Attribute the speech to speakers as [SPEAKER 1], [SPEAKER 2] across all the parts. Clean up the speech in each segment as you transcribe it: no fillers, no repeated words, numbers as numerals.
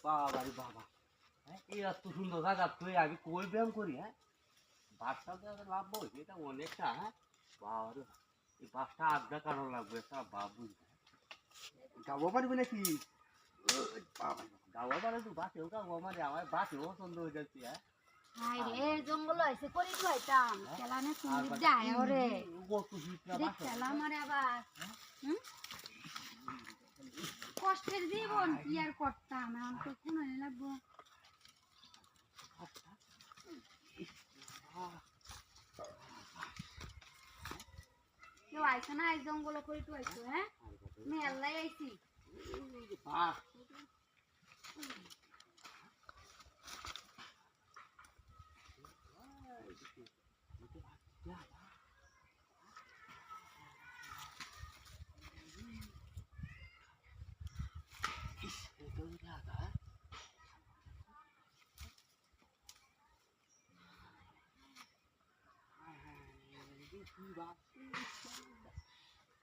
[SPEAKER 1] বাবা রে বাবা, হ্যাঁ এই এত সুন্দর জায়গা তুই আমি কই ব্যায়াম করি, হ্যাঁ বাসটা লাভ হয়েছে এটা অনেকটা, হ্যাঁ বাবা রে এই বাসটা আড্ডা কারণ লাগবে একটা বাবু গাবো পারবি নাকি? বাবা গাওয়া পারে তুই বাসেও গাবো মানে আমার বাসেও পছন্দ হয়ে যাচ্ছে, হ্যাঁ
[SPEAKER 2] হাইরে জঙ্গল হইছে করি কইতাম খেলানে সুন্দর যায় ওরে খেলা মারে আবার কষ্টের জীবন কি আর করতাম এখন তো কোন লাগবো কেউ আইসো না এই জঙ্গল করি তো আইসো হ্যাঁ মেলাই আইছি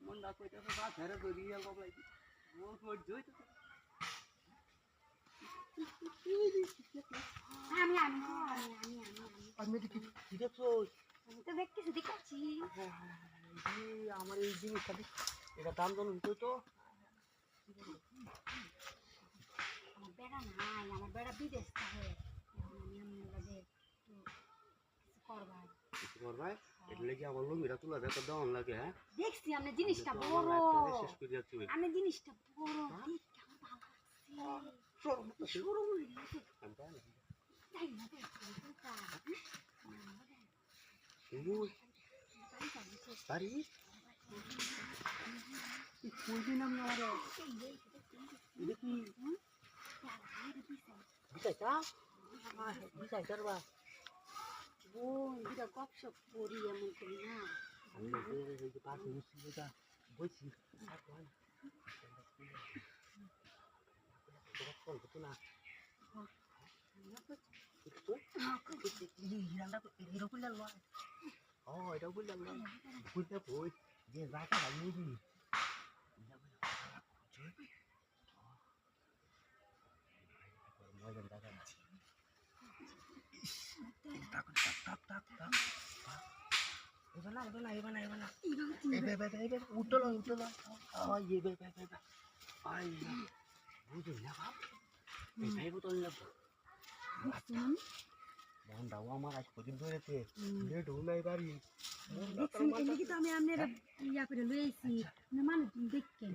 [SPEAKER 1] মনটা কইতাছে বাস হেরে ধরি গেল লাগি ও কই জই তো
[SPEAKER 2] আমি
[SPEAKER 1] আমি কি দেখছো?
[SPEAKER 2] আমি তো দেখতেছি দেখাচ্ছি
[SPEAKER 1] আমার এই জিনিসটা এটা দাম জানো তো
[SPEAKER 2] আমার বেড়া নাই আমার বেড়া বিদেশ থাকে আমি আমার লাগে
[SPEAKER 1] করবাই এটা লাগি আমার লুঙ্গিটা তুলা দে তো দাম লাগে, হ্যাঁ
[SPEAKER 2] দেখছি আমি জিনিসটা বড়
[SPEAKER 1] শেষ করে যাচ্ছি
[SPEAKER 2] আমি জিনিসটা বড় দেখতে আমার ভালো লাগছে শুরু হয়ে গেছে তাই না
[SPEAKER 1] বাড়ি কই দিন আমি আমার দেখি বিচাইটা বিচাইটার বা
[SPEAKER 2] ও এটা গপসপ করি এমন করি না
[SPEAKER 1] আমি পাশে বসছি বলছি না হিরো করলে ও এটা বললাম না বুঝতে বই যে রাখা ভাই মজার দেখা আছে উঠলো বুঝলি না ভাব এই ভাই বোতল মনটাও আমার আজ পর্যন্ত হয়েছে ঢুলাই বাড়ি
[SPEAKER 2] আমি আপনার ইয়া করে লইছি মানুষ দেখেন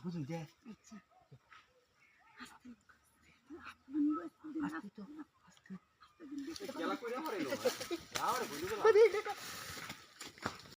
[SPEAKER 1] বুঝুন যে আচ্ছা